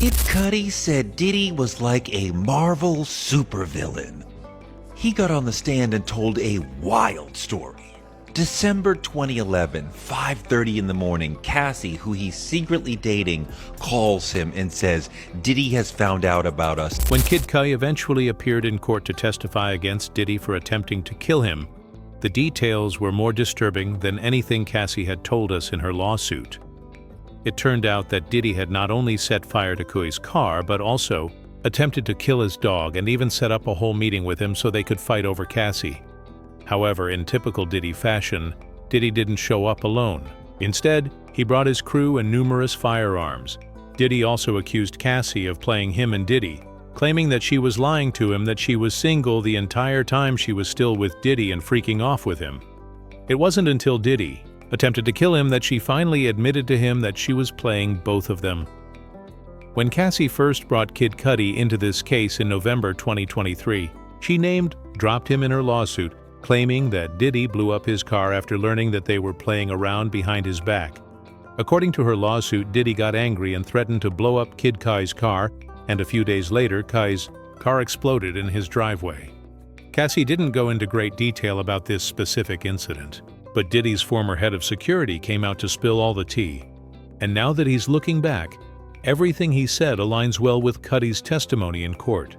Kid Cudi said Diddy was like a Marvel supervillain. He got on the stand and told a wild story. December 2011, 5:30 in the morning, Cassie, who he's secretly dating, calls him and says, Diddy has found out about us. When Kid Cudi eventually appeared in court to testify against Diddy for attempting to kill him, the details were more disturbing than anything Cassie had told us in her lawsuit. It turned out that Diddy had not only set fire to Cudi's car, but also attempted to kill his dog and even set up a whole meeting with him so they could fight over Cassie. However, in typical Diddy fashion, Diddy didn't show up alone. Instead, he brought his crew and numerous firearms. Diddy also accused Cassie of playing him and Diddy, claiming that she was lying to him that she was single the entire time she was still with Diddy and freaking off with him. It wasn't until Diddy attempted to kill him that she finally admitted to him that she was playing both of them. When Cassie first brought Kid Cudi into this case in November 2023, she dropped him in her lawsuit, claiming that Diddy blew up his car after learning that they were playing around behind his back. According to her lawsuit, Diddy got angry and threatened to blow up Kid Cudi's car, and a few days later, Cudi's car exploded in his driveway. Cassie didn't go into great detail about this specific incident, but Diddy's former head of security came out to spill all the tea. And now that he's looking back, everything he said aligns well with Cudi's testimony in court.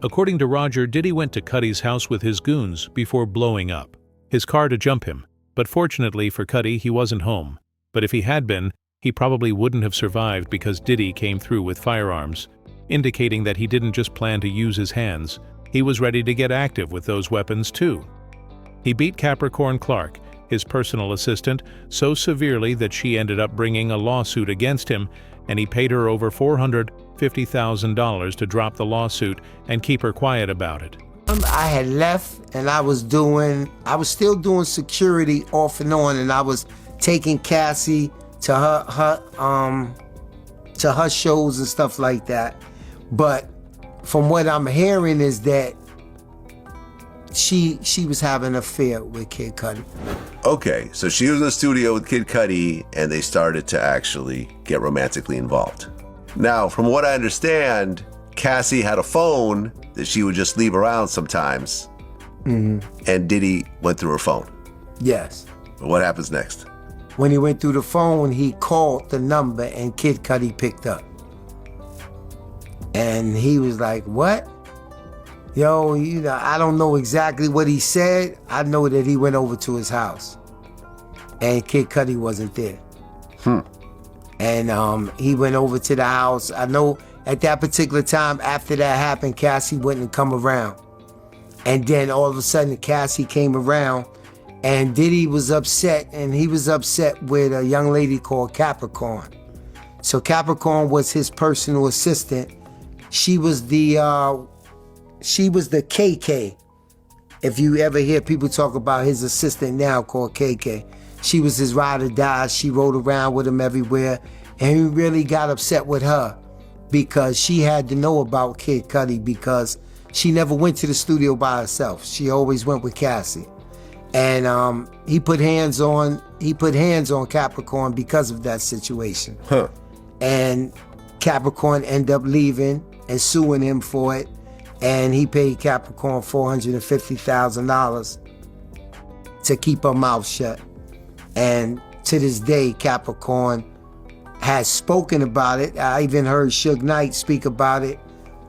According to Roger, Diddy went to Cudi's house with his goons before blowing up his car to jump him, but fortunately for Cudi, he wasn't home. But if he had been, he probably wouldn't have survived because Diddy came through with firearms, indicating that he didn't just plan to use his hands, he was ready to get active with those weapons too. He beat Capricorn Clark, his personal assistant, so severely that she ended up bringing a lawsuit against him, and he paid her over $450,000 to drop the lawsuit and keep her quiet about it. I had left and I was still doing security off and on, and I was taking Cassie to her shows and stuff like that. But from what I'm hearing is that she was having an affair with Kid Cudi. Okay, so she was in the studio with Kid Cudi and they started to actually get romantically involved. Now, from what I understand, Cassie had a phone that she would just leave around sometimes. And Diddy went through her phone. Yes. What happens next? When he went through the phone, he called the number and Kid Cudi picked up. And he was like, what? Yo, I don't know exactly what he said. I know that he went over to his house and Kid Cudi wasn't there. And he went over to the house. I know at that particular time, after that happened, Cassie wouldn't come around. And then all of a sudden, Cassie came around and Diddy was upset, and he was upset with a young lady called Capricorn. So Capricorn was his personal assistant. She was the KK. If you ever hear people talk about his assistant now called KK, she was his ride or die. She rode around with him everywhere, and he really got upset with her because she had to know about Kid Cudi because she never went to the studio by herself. She always went with Cassie. And he put hands on Capricorn because of that situation. And Capricorn ended up leaving and suing him for it. And he paid Capricorn $450,000 to keep her mouth shut. And to this day, Capricorn has spoken about it. I even heard Suge Knight speak about it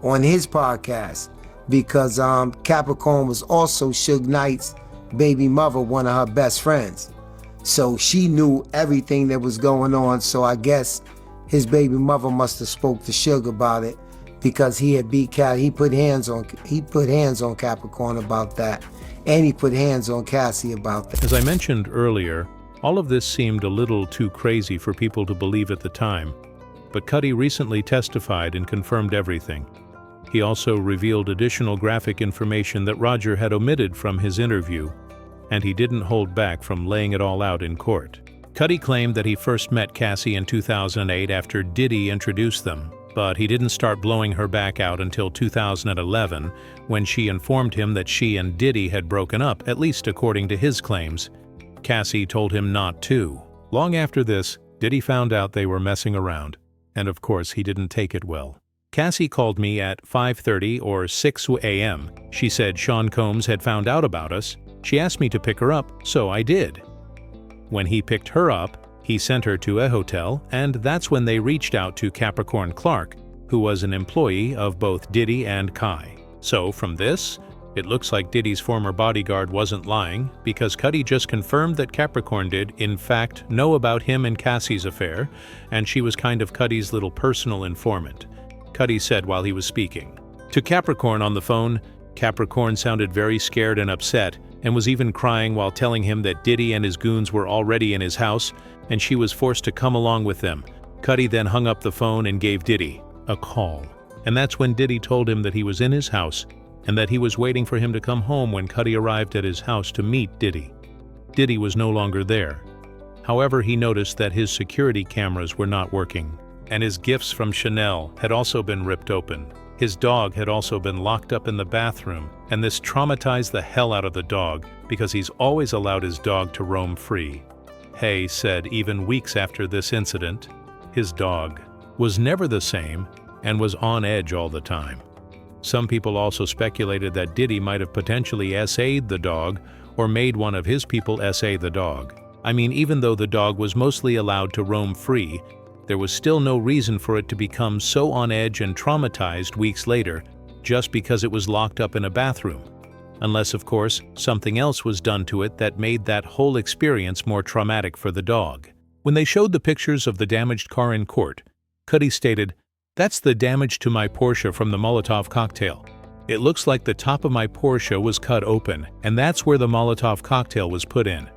on his podcast because Capricorn was also Suge Knight's baby mother, one of her best friends. So she knew everything that was going on. So I guess his baby mother must have spoke to Suge about it because he had beat he put hands on Capricorn about that, and he put hands on Cassie about that. As I mentioned earlier, all of this seemed a little too crazy for people to believe at the time, but Cudi recently testified and confirmed everything. He also revealed additional graphic information that Roger had omitted from his interview, and he didn't hold back from laying it all out in court. Cudi claimed that he first met Cassie in 2008 after Diddy introduced them, but he didn't start blowing her back out until 2011, when she informed him that she and Diddy had broken up, at least according to his claims. Cassie told him not to. Long after this, Diddy found out they were messing around, and of course he didn't take it well. Cassie called me at 5:30 or 6 a.m. She said Sean Combs had found out about us. She asked me to pick her up, so I did. When he picked her up, he sent her to a hotel, and that's when they reached out to Capricorn Clark, who was an employee of both Diddy and Kai. So from this, it looks like Diddy's former bodyguard wasn't lying, because Cudi just confirmed that Capricorn did, in fact, know about him and Cassie's affair, and she was kind of Cudi's little personal informant. Cudi said while he was speaking. To Capricorn on the phone, Capricorn sounded very scared and upset, and was even crying while telling him that Diddy and his goons were already in his house, and she was forced to come along with them. Cudi then hung up the phone and gave Diddy a call. And that's when Diddy told him that he was in his house, and that he was waiting for him to come home when Cudi arrived at his house to meet Diddy. Diddy was no longer there. However, he noticed that his security cameras were not working, and his gifts from Chanel had also been ripped open. His dog had also been locked up in the bathroom, and this traumatized the hell out of the dog because he's always allowed his dog to roam free. Hay said even weeks after this incident, his dog was never the same and was on edge all the time. Some people also speculated that Diddy might have potentially SA'd the dog or made one of his people SA the dog. I mean, even though the dog was mostly allowed to roam free, there was still no reason for it to become so on edge and traumatized weeks later just because it was locked up in a bathroom. Unless, of course, something else was done to it that made that whole experience more traumatic for the dog. When they showed the pictures of the damaged car in court, Cudi stated, "That's the damage to my Porsche from the Molotov cocktail. It looks like the top of my Porsche was cut open, and that's where the Molotov cocktail was put in."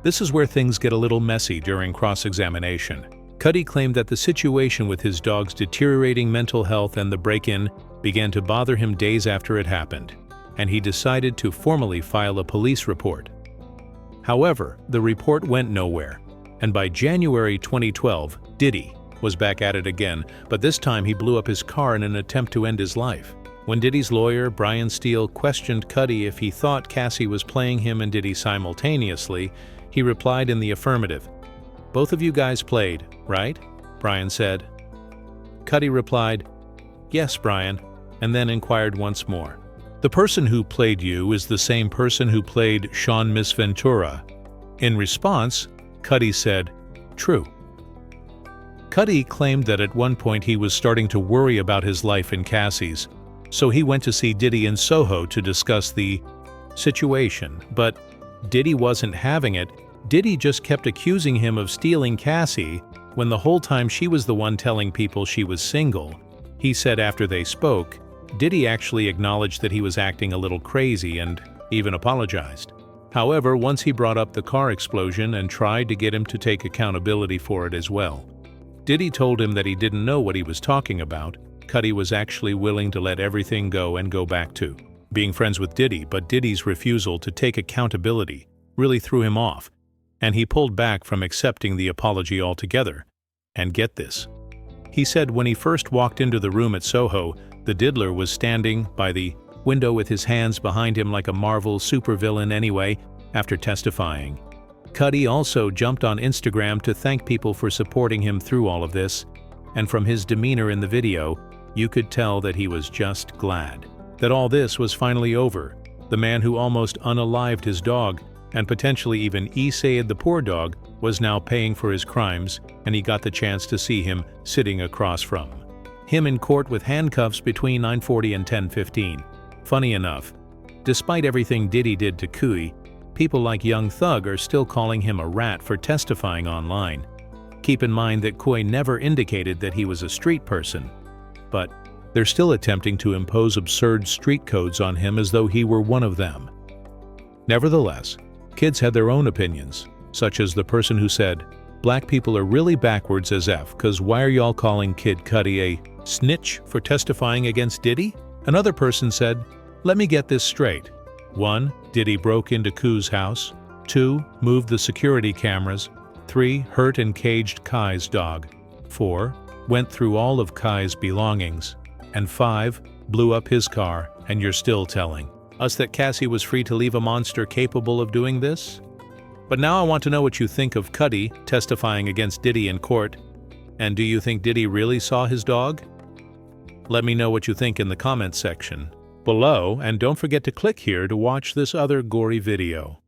This is where things get a little messy during cross-examination. Cudi claimed that the situation with his dog's deteriorating mental health and the break-in began to bother him days after it happened, and he decided to formally file a police report. However, the report went nowhere, and by January 2012, Diddy was back at it again, but this time he blew up his car in an attempt to end his life. When Diddy's lawyer, Brian Steele, questioned Cudi if he thought Cassie was playing him and Diddy simultaneously, he replied in the affirmative. "Both of you guys played, right?" Brian said. Cudi replied, "Yes, Brian," and then inquired once more. "The person who played you is the same person who played Sean Miss Ventura." In response, Cudi said, "True." Cudi claimed that at one point he was starting to worry about his life in Cassie's, so he went to see Diddy in Soho to discuss the situation, but Diddy wasn't having it. Diddy just kept accusing him of stealing Cassie when the whole time she was the one telling people she was single. He said after they spoke, Diddy actually acknowledged that he was acting a little crazy and even apologized. However, once he brought up the car explosion and tried to get him to take accountability for it as well. Diddy told him that he didn't know what he was talking about. Cudi was actually willing to let everything go and go back to being friends with Diddy, but Diddy's refusal to take accountability really threw him off, and he pulled back from accepting the apology altogether. And get this. He said when he first walked into the room at Soho, the diddler was standing by the window with his hands behind him like a Marvel supervillain anyway, after testifying. Cudi also jumped on Instagram to thank people for supporting him through all of this, and from his demeanor in the video, you could tell that he was just glad that all this was finally over. The man who almost unalived his dog and potentially even SA'd the poor dog was now paying for his crimes, and he got the chance to see him sitting across from him in court with handcuffs between 9:40 and 10:15. Funny enough, despite everything Diddy did to Cudi, people like Young Thug are still calling him a rat for testifying online. Keep in mind that Cudi never indicated that he was a street person, but they're still attempting to impose absurd street codes on him as though he were one of them. Nevertheless, kids had their own opinions, such as the person who said, "Black people are really backwards as F, cause why are y'all calling Kid Cudi a snitch for testifying against Diddy?" Another person said, "Let me get this straight. 1. Diddy broke into Ku's house. 2. Moved the security cameras. 3. Hurt and caged Kai's dog. 4. Went through all of Kai's belongings. And 5. Blew up his car, and you're still telling us that Cassie was free to leave a monster capable of doing this?" But now I want to know what you think of Cudi testifying against Diddy in court. And do you think Diddy really saw his dog? Let me know what you think in the comments section below, and don't forget to click here to watch this other gory video.